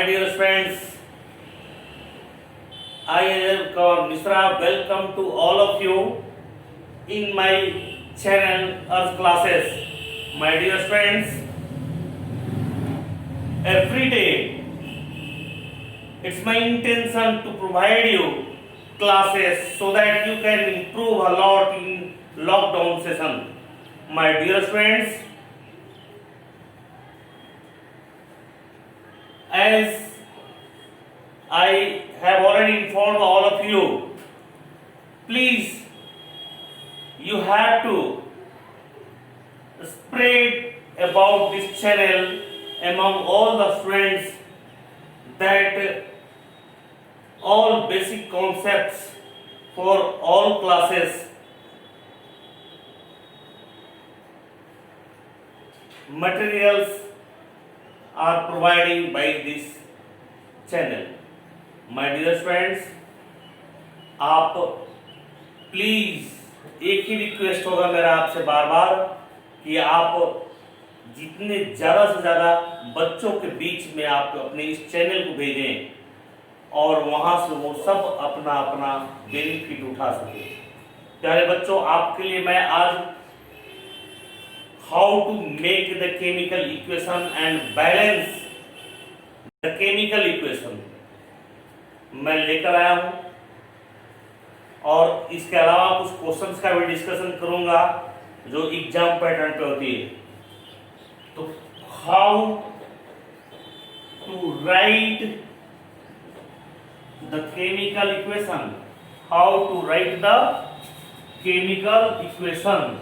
My dear friends, I am Kaur Misra. Welcome to all of you in my channel Earth Classes. My dear friends, every day it's my intention to provide you classes so that you can improve a lot in lockdown session. My dear friends, as I have already informed all of you, please you have to spread about this channel among all the friends that all basic concepts for all classes materials are providing by this channel. My dear friends, आप please एक ही request होगा मेरा आपसे बार बार कि आप जितने ज़्यादा से ज़्यादा बच्चों के बीच में आप अपने इस चैनल को भेजें और वहाँ से वो सब अपना अपना बेनिफिट उठा सके। प्यारे बच्चों, आपके लिए मैं आज how to make the chemical equation and balance the chemical equation मैं लेकर आया हूँ और इसके अलावा कुछ क्वेश्चंस का भी डिस्कशन करूंगा जो एग्जाम पैटर्न पे होती है। तो how to write the chemical equation, how to write the chemical equation.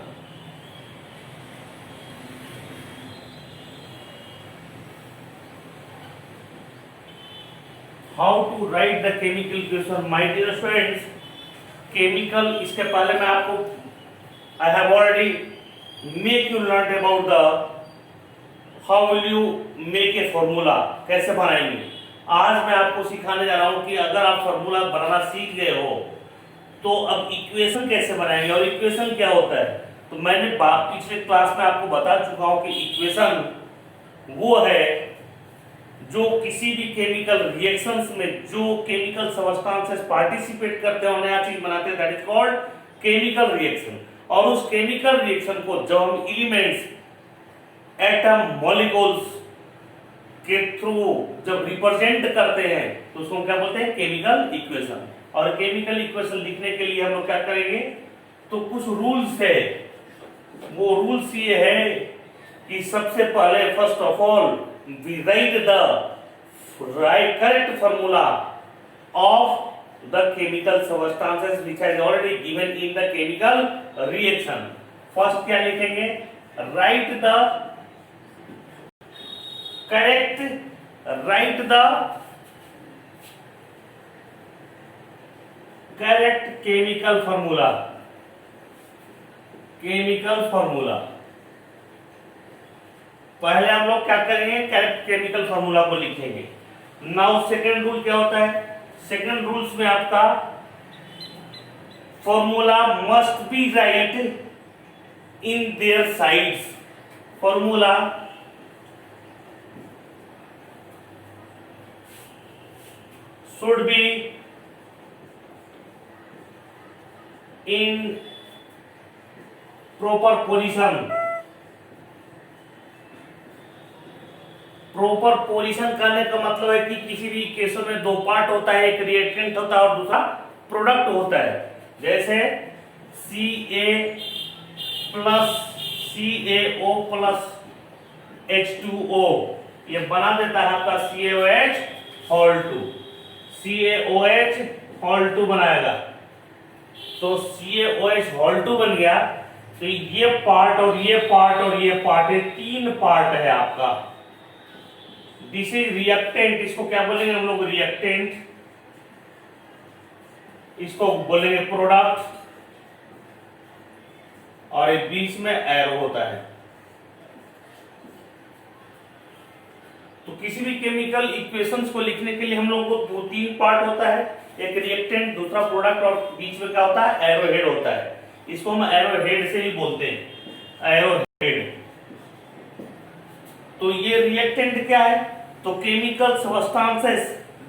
How to write the chemical equation. My dear friends, chemical, इसके पहले मैं आपको I have already make you learn about the how will you make a formula, कैसे बनाएंगे। आज मैं आपको सिखाने जा रहा हूं कि अगर आप फॉर्मूला बनाना सीख गए हो तो अब इक्वेशन कैसे बनाएंगे और इक्वेशन क्या होता है। तो मैंने पिछले क्लास में आपको बता चुका हूं कि इक्वेशन वो है जो किसी भी केमिकल रिएक्शंस में जो केमिकल सब्सटेंसेस पार्टिसिपेट करते हैं और नया चीज बनाते हैं, that is called chemical reaction. और उस केमिकल रिएक्शन को जब हम एलिमेंट्स, एटम, मॉलिक्यूल्स के थ्रू जब रिप्रेजेंट करते हैं तो उसको क्या बोलते हैं, केमिकल इक्वेशन। और केमिकल इक्वेशन लिखने के लिए हम लोग क्या करेंगे, तो कुछ रूल्स है। वो रूल्स ये है कि सबसे पहले first of all we write the correct formula of the chemical substances which has already given in the chemical reaction. First क्या लिखेंगे, write the correct chemical formula। पहले हम लोग क्या करेंगे, करेक्ट केमिकल फार्मूला को लिखेंगे। नाउ सेकंड रूल क्या होता है, सेकंड रूल्स में आपका formula must be right in their sides. Formula should be in proper position. Proper position करने का मतलब है कि किसी भी इक्वेशन में दो पार्ट होता है, एक रिएक्टेंट होता है और दूसरा प्रोडक्ट होता है। जैसे Ca plus CaO plus H2O ये बना देता है आपका CaOH होल 2, CaOH होल 2 बनाएगा। तो CaOH होल 2 बन गया। तो ये पार्ट और ये पार्ट और ये पार्ट, ये तीन पार्ट है आपका। दिस इज रिएक्टेंट, इसको क्या बोलेंगे हम लोग, रिएक्टेंट। इसको बोलेंगे प्रोडक्ट और एक बीच में एरो होता है। तो किसी भी केमिकल इक्वेशंस को लिखने के लिए हम लोग को दो तीन पार्ट होता है, एक रिएक्टेंट, दूसरा प्रोडक्ट और बीच में क्या होता है, एरो हेड होता है। इसको हम एरो हेड से भी बोलते हैं, एरो हेड। तो ये रिएक्टेंट क्या है, तो chemical substances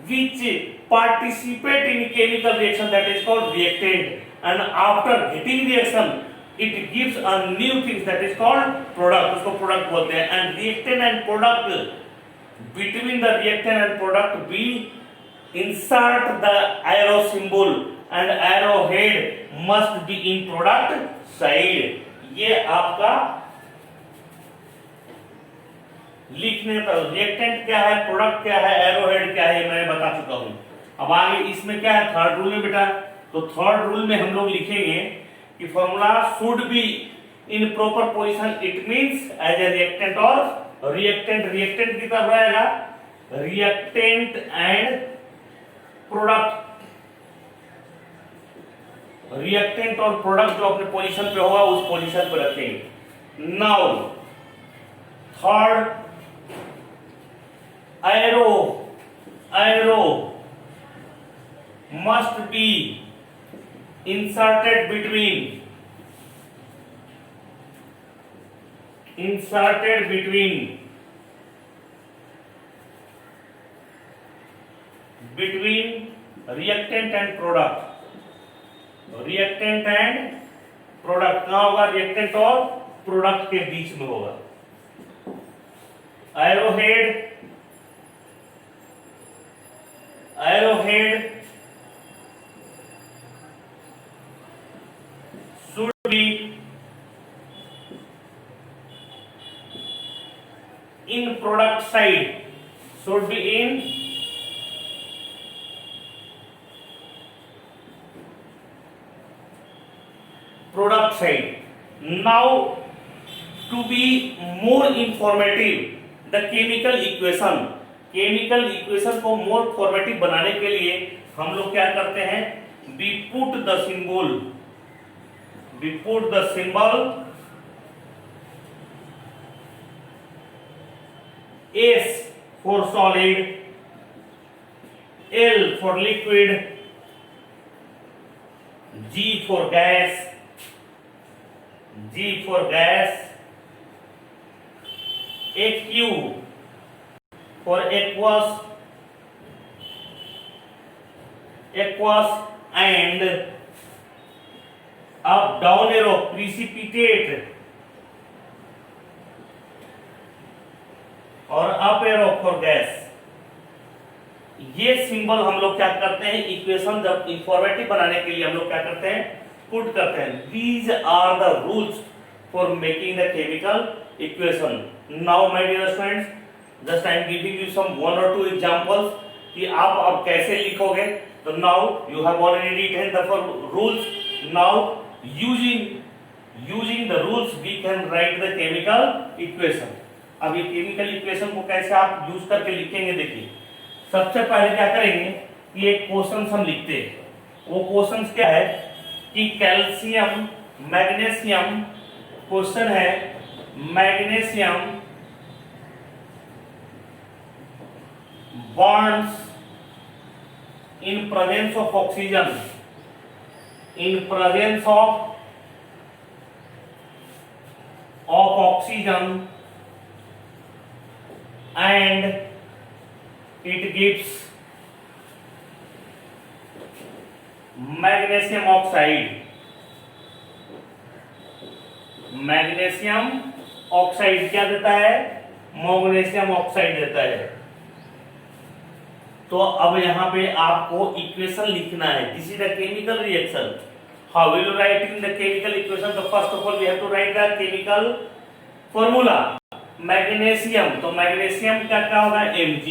which participate in chemical reaction, that is called reactant, and after getting reaction it gives a new thing, that is called product, उसको product बोलते हैं. And reactant and product, between the reactant and product we insert the arrow symbol and arrowhead must be in product side. ये आपका लिखने का reactant क्या है, product क्या है, एरोहेड क्या है, मैं बता चुका हूं. अब आगे इसमें क्या है, थर्ड रूल में बेटा. तो थर्ड रूल में हम लोग लिखेंगे कि formula should be in proper position. It means as a reactant और रिएक्टेंट. रिएक्टेंट की तरफ रहेगा रिएक्टेंट एंड प्रोडक्ट. रिएक्टेंट और प्रोडक्ट जो अपने पोजीशन पे होगा उस पोजीशन पे रखेंगे. Now third, arrow must be inserted between reactant and product. Reactant and product कहां होगा, रिएक्टेंट और प्रोडक्ट के बीच में होगा. arrowhead should be in product side, should be in product side. Now to be more informative, the chemical equation को more formative बनाने के लिए हम लोग क्या करते हैं, we put the symbol S for solid, L for liquid, G for gas, AQ for aqueous, and up down arrow precipitate और अप एरो फॉर गैस. ये सिंबल हम लोग क्या करते हैं, इक्वेशन जब इंफॉर्मेटिव बनाने के लिए हम लोग क्या करते हैं, पुट करते हैं. These are the rules for making the chemical equation. Now my dear students, just I am giving you some one और टू एग्जांपल्स कि आप अब कैसे लिखोगे. तो now you have already written the rules. Now using the rules we can write the chemical equation. अब ये chemical equation को कैसे आप यूज करके लिखेंगे, देखिए. सबसे पहले क्या करेंगे कि एक क्वेश्चन हम लिखते हैं. वो क्वेश्चन क्या है कि कैल्शियम मैग्नीशियम, क्वेश्चन है magnesium bonds in presence of oxygen, oxygen and it gives magnesium oxide. क्या देता है, मैग्नीशियम ऑक्साइड देता है. तो अब यहां पे आपको इक्वेशन लिखना है. This is the chemical reaction. How will you write in the chemical equation? तो first of all we have to write the chemical formula. Magnesium, तो मैग्नीशियम क्या होगा, Mg.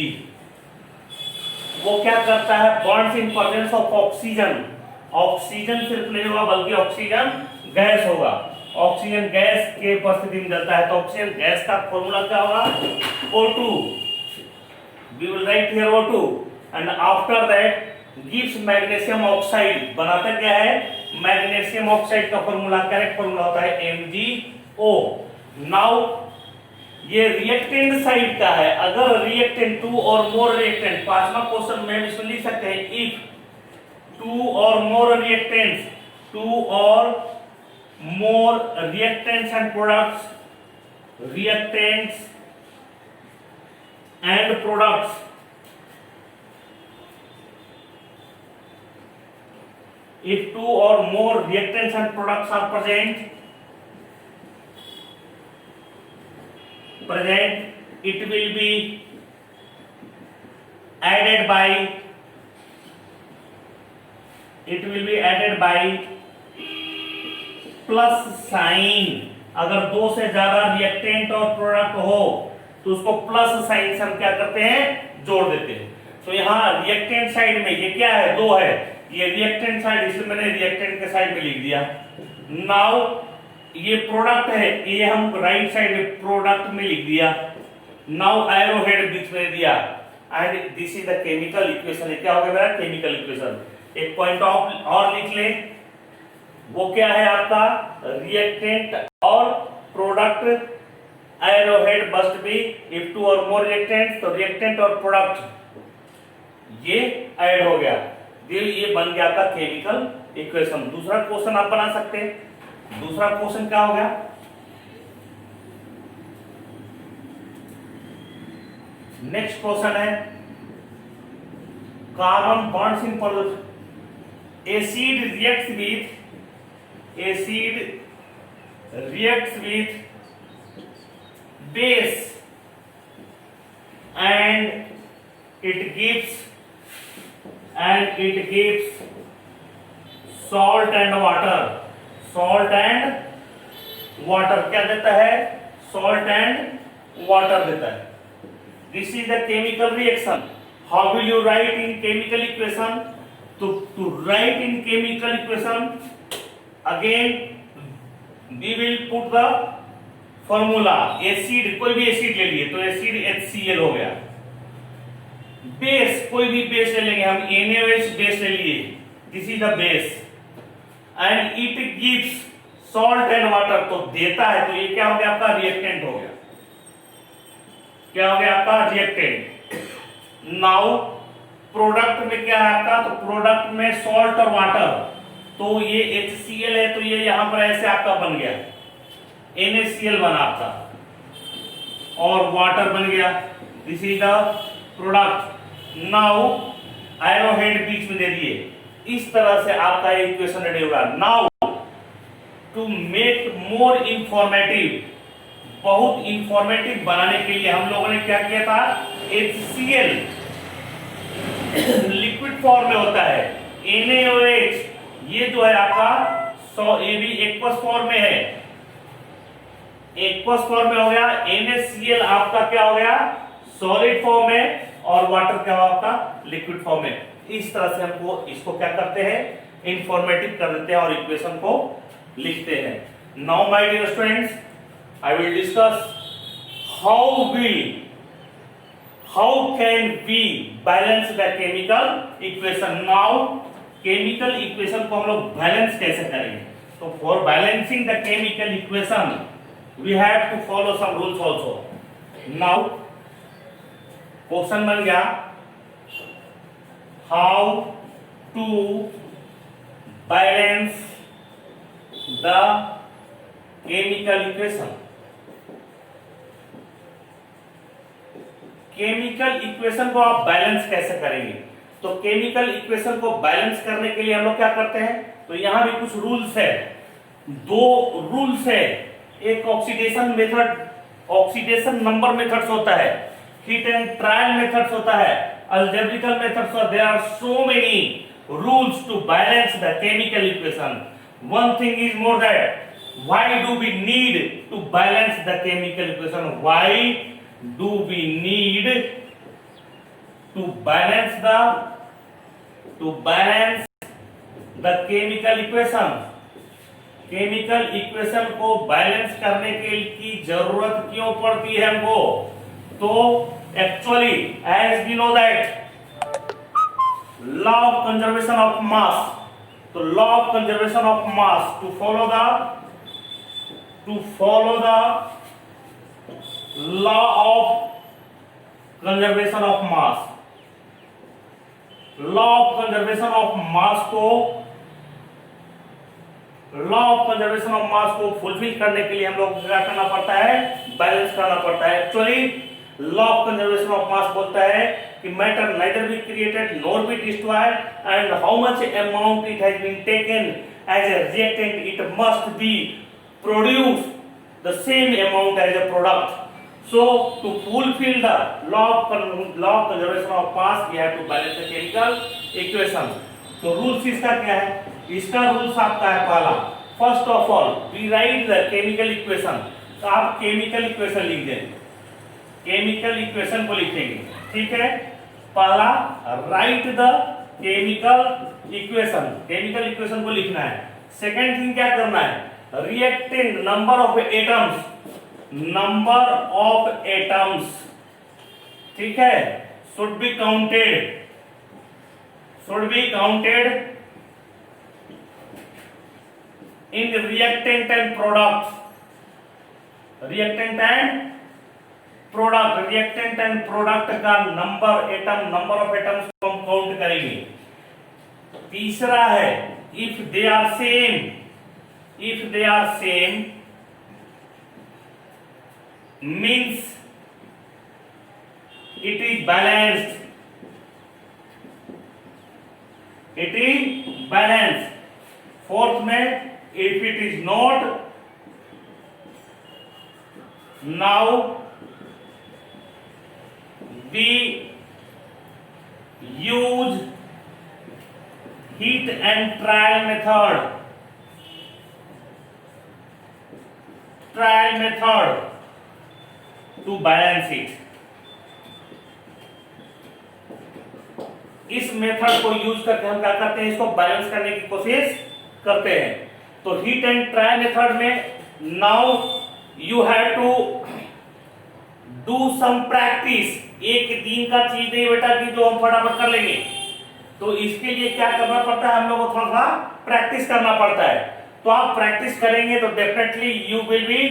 वो क्या करता है, bonds in presence of oxygen. Oxygen सिर्फ नहीं होगा बल्कि ऑक्सीजन गैस होगा. ऑक्सीजन गैस के उपस्थिति में जलता है. तो ऑक्सीजन गैस का फॉर्मूला क्या होगा, O2. We will write here O2 and after that gives magnesium oxide. बनाता क्या है, मैग्नीशियम ऑक्साइड का फॉर्मूला, करेक्ट फॉर्मूला होता है MgO. नाउ ये रिएक्टेंट साइड का है. अगर reactant to or more reactant, पांचवा क्वेश्चन में इसमें लिख सकते हैं if two or more reactants and products, reactants and products if two or more reactants and products are present it will be added by plus sign. अगर दो से ज्यादा रिएक्टेंट और प्रोडक्ट हो तो उसको प्लस साइन से हम क्या करते हैं, जोड़ देते हैं। तो यहाँ रिएक्टेंट साइड में ये क्या है, दो है, ये रिएक्टेंट साइड, इसलिए मैंने रिएक्टेंट के साइड में लिख दिया। नाउ ये प्रोडक्ट है, ये हम राइट साइड में प्रोडक्ट में लिख दिया। नाउ एरो हेड बीच में दिया and this is the chemical equation. ये क्या हो गया मेरा केमिकल इक्वेशन। एक पॉइंट और लिख ले, वो क्या है आपका रिएक्टेंट और product. Arrow head must be if two or more reactant, तो रिएक्टेंट और प्रोडक्ट ये ऐड हो गया, ये बन गया आपका केमिकल इक्वेशन। दूसरा क्वेश्चन आप बना सकते हैं। दूसरा क्वेश्चन क्या हो गया, नेक्स्ट क्वेश्चन है carbon bonds in acid reacts with base and it gives salt and water। क्या देता है, salt and water देता है। This is the chemical reaction. How will you write in chemical equation? To write in chemical equation, again we will put the formula। Acid, कोई भी acid ले लिए तो एसिड HCl हो गया। बेस, कोई भी बेस ले लेंगे हम, NaOH बेस ले लिए, this is the base and it gives salt and water, तो देता है, तो ये क्या हो गया आपका रिएक्टेंट हो गया। क्या हो गया आपका रिएक्टेंट। नाउ प्रोडक्ट में क्या है आपका, तो प्रोडक्ट में सॉल्ट और वाटर, तो ये HCl है, तो ये यहां पर ऐसे आपका बन गया, NaCl बना आपका और वाटर बन गया, this is the product. Now arrow head बीच में दे दिए, इस तरह से आपका इक्वेशन रेडी होगा। Now to make more informative, बहुत इंफॉर्मेटिव बनाने के लिए हम लोगों ने क्या किया था, HCl लिक्विड फॉर्म में होता है, NaOH ये जो है आपका ये भी एक्वस फॉर्म में है, एक्वस फॉर्म में हो गया। NaCl आपका क्या हो गया सॉलिड फॉर्म में, और वाटर क्या हो आपका लिक्विड फॉर्म में। इस तरह से हमको इसको क्या करते हैं, इंफॉर्मेटिव कर देते हैं और इक्वेशन को लिखते हैं। Now my dear students, I will discuss how can we balance the chemical equation। now chemical equation को हम लोग बैलेंस कैसे करेंगे, तो for balancing the chemical equation we have to follow some rules also। now question बन गया, how to balance the chemical equation। Chemical equation को आप बैलेंस कैसे करेंगे, तो केमिकल इक्वेशन को बैलेंस करने के लिए हम लोग क्या करते हैं, तो यहां भी कुछ रूल्स है, दो रूल्स है। एक oxidation method, oxidation number methods होता है, हीट एंड ट्रायल मेथड्स होता है, अलजेब्रिकल मेथड्स, और there are so many rules to balance the chemical equation. One thing is more that why do we need to balance the chemical equation, why do we need to balance the chemical equation। Chemical equation को balance करने की जरूरत क्यों पड़ती है हमको, तो actually as we know that law of conservation of mass, तो law of conservation of mass to follow the law of conservation of mass, law of conservation of mass को फुलफिल करने के लिए हम लोग क्या करना पड़ता है, बैलेंस करना पड़ता है। Actually law of conservation of mass बोलता है कि matter neither be created nor be destroyed and how much amount it has been taken as a reactant it must be produce the same amount as a product. So to fulfill the law of conservation of mass, we have to balance the chemical equation. तो rules इसका क्या है? इसका rules आपका है पहला, first of all we write the chemical equation. तो आप केमिकल इक्वेशन लिख दें, केमिकल इक्वेशन को लिखेंगे, ठीक है. पहला right the chemical equation, chemical equation को लिखना है. सेकंड थिंग क्या करना है? Reactant number of atoms, number of atoms, ठीक है, should be counted, should be counted in the reactant and products. Reactant and product, reactant and product का number atom, number of atoms को हम count करेंगे. तीसरा है if they are same, if they are same means it is balanced, it is balanced. Fourth में if it is not, now we use heat and trial method, trial method to balance it. इस method को use करके हम क्या करते हैं? इसको balance करने की कोशिश करते हैं. तो हीट एंड ट्रायल मेथड में now you have to do some practice. एक दिन का चीज नहीं बेटा कि जो हम फटाफट कर लेंगे. तो इसके लिए क्या करना पड़ता है? हम लोग को थोड़ा सा प्रैक्टिस करना पड़ता है. तो आप प्रैक्टिस करेंगे तो definitely you will be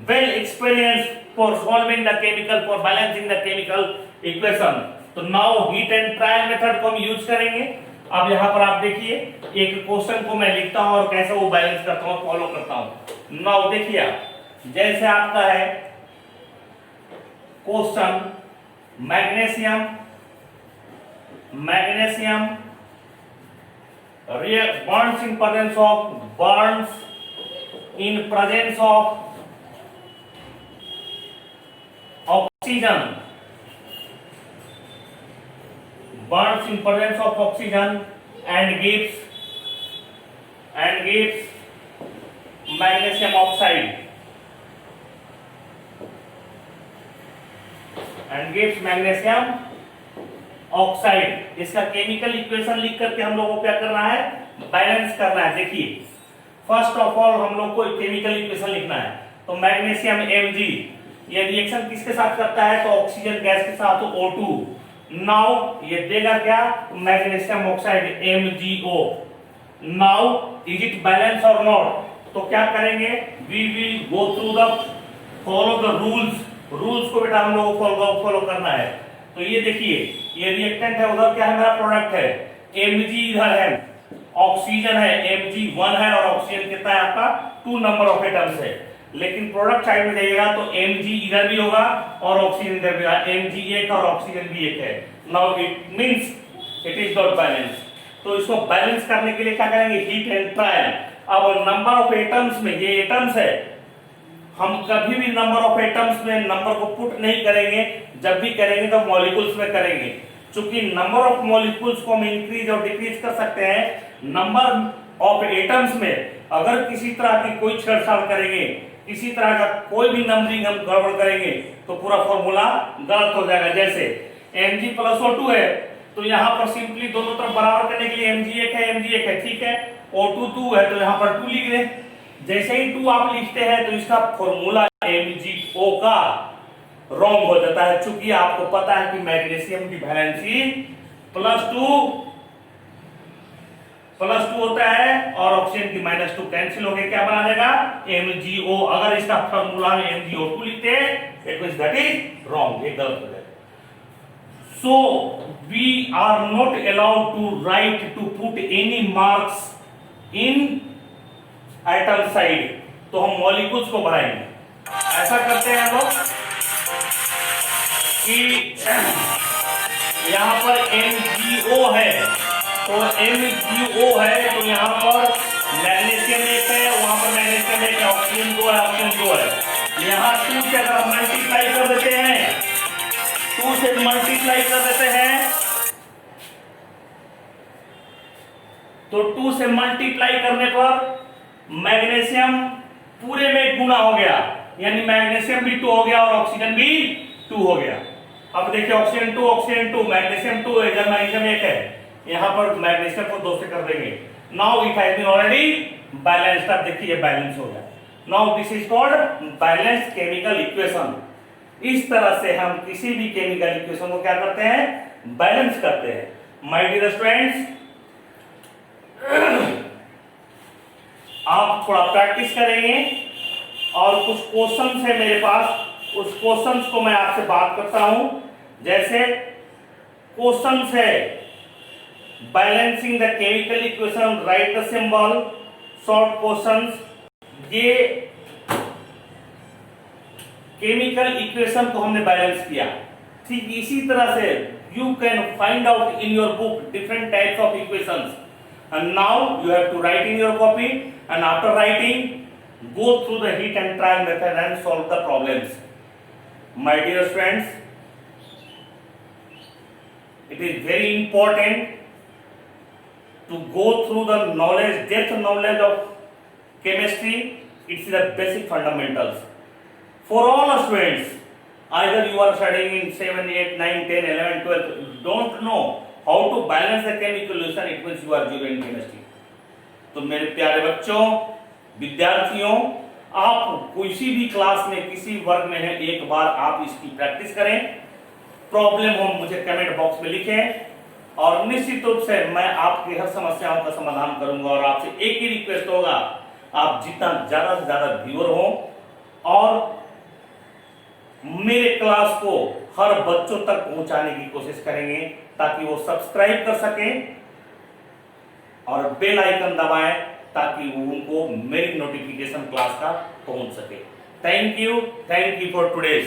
well experience for solving the chemical, for balancing the chemical equation. तो now hit and trial method को हम यूज करेंगे. अब यहाँ पर आप देखिए, एक क्वेश्चन को मैं लिखता हूं और कैसे वो बैलेंस करता हूं, फॉलो करता हूं. नाउ देखिए, जैसे आपका है question, magnesium, magnesium burns in presence of, burns in presence of oxygen, burns in presence of oxygen and gives magnesium oxide, and gives magnesium oxide. इसका केमिकल इक्वेशन लिख करके हम लोगों को क्या करना है? बैलेंस करना है. देखिए, फर्स्ट ऑफ ऑल हम लोग को केमिकल इक्वेशन लिखना है. तो मैग्नीशियम Mg, ये रिएक्शन किसके साथ करता है? तो ऑक्सीजन गैस के साथ, तो O2. नाउ ये देगा क्या? Magnesium oxide MgO. Now is it balance or not? तो क्या करेंगे? We will go through the follow the rules. Rules को बेटा हम लोगों को फॉलो करना है. तो ये देखिए, ये रिएक्टेंट है, उधर क्या है? मेरा प्रोडक्ट है. Mg इधर है, ऑक्सीजन है, Mg1 है और ऑक्सीजन कितना है आपका? 2 नंबर ऑफ एटम्स है. लेकिन प्रोडक्ट साइड में देखिएगा तो Mg इधर भी होगा और ऑक्सीजन इधर भी होगा. Mg एक और ऑक्सीजन भी एक है. Now it means it is not balance. तो इसको बैलेंस करने के लिए क्या करेंगे? Heat and trial. अब नंबर ऑफ एटम्स में, ये एटम्स है, हम कभी भी नंबर ऑफ एटम्स में नंबर को पुट नहीं करेंगे. जब भी करेंगे तो मॉलिक्यूल्स में करेंगे. चूंकि नंबर ऑफ मॉलिक्यूल्स को हम इंक्रीज और डिक्रीज कर सकते हैं, नंबर ऑफ एटम्स में अगर किसी तरह की कोई छेड़छाड़ करेंगे, किसी तरह का कोई भी नंबरिंग हम गड़बड़ करेंगे तो पूरा फॉर्मूला गलत हो जाएगा. जैसे Mg प्लस O2 है, तो यहाँ पर सिंपली दोनों तरफ बराबर करने के लिए Mg एक है, Mg एक है, ठीक है. O2 2 है तो यहाँ पर 2 लिख दें. जैसे ही 2 आप लिखते हैं तो इसका फॉर्मूला MgO का रॉन्ग हो जाता है. चूंकि आपको पता है कि मैग्नीशियम की वैलेंसी +2 होता है और ऑक्सीजन की -2 कैंसिल हो गए. क्या बना जाएगा? MgO. अगर इसका फॉर्मूला में MgO2 लिखते हैं, it means that is wrong, ये गलत हो जाएगा. So we are not allowed to write to put any marks in atom side. तो हम मॉलिक्यूल्स को बढ़ाएंगे. ऐसा करते हैं हम लोग. कि यहाँ पर MgO है, तो MgO है तो यहाँ पर मैग्नीशियम एक है, वहां पर मैग्नीशियम एक है, ऑक्सीजन 2 है, ऑक्सीजन 2 है। यहाँ 2 से अगर मल्टीप्लाई कर देते हैं, 2 से मल्टीप्लाई कर देते हैं तो 2 से मल्टीप्लाई करने पर मैग्नीशियम पूरे में गुना हो गया, यानी मैग्नीशियम भी 2 हो गया और ऑक्सीजन भी 2 हो गया। अब देखिए ऑक्सीजन 2, मैग्नीशियम 2 है, जब मैग्नीशियम 1 है, यहां पर मैग्नीशियम को 2 से कर देंगे। Now it has been already balanced. अब देखिए बैलेंस हो गया। Now this is called balanced chemical equation. इस तरह से हम किसी भी केमिकल इक्वेशन को क्या करते हैं, बैलेंस करते हैं। माय डियर स्टूडेंट्स, आप थोड़ा प्रैक्टिस करेंगे और कुछ क्वेश्चन है मेरे पास, उस क्वेश्चंस को मैं आपसे बात करता हूं। जैसे क्वेश्चंस है balancing the chemical equation, right the symbol, short questions. ये केमिकल इक्वेशन को हमने बैलेंस किया। ठीक इसी तरह से you can find out in your book different types of equations, and now you have to write in your copy, and after writing go through the hit and trial method and solve the problems. My dear friends, it is very important to go through the knowledge, depth knowledge of chemistry. It's the basic fundamentals for all students. Either you are studying in 7, 8, 9, 10, 11, 12, don't know how to balance the chemical solution, it means you are zero in chemistry. तो मेरे प्यारे बच्चों, विद्यार्थियों, आप किसी भी class में, किसी वर्ग में है, एक बार आप इसकी प्रैक्टिस करें। प्रॉब्लम हो मुझे कमेंट बॉक्स में लिखें और निश्चित रूप से मैं आपकी हर समस्याओं का समाधान करूंगा। और आपसे एक ही रिक्वेस्ट होगा, आप जितना ज्यादा से ज्यादा व्यूअर हो और मेरे क्लास को हर बच्चों तक पहुंचाने की कोशिश करेंगे ताकि वो सब्सक्राइब कर सकें और बेल आइकन दबाएं ताकि उनको मेरी नोटिफिकेशन क्लास का पहुंच सके। Thank you for today's.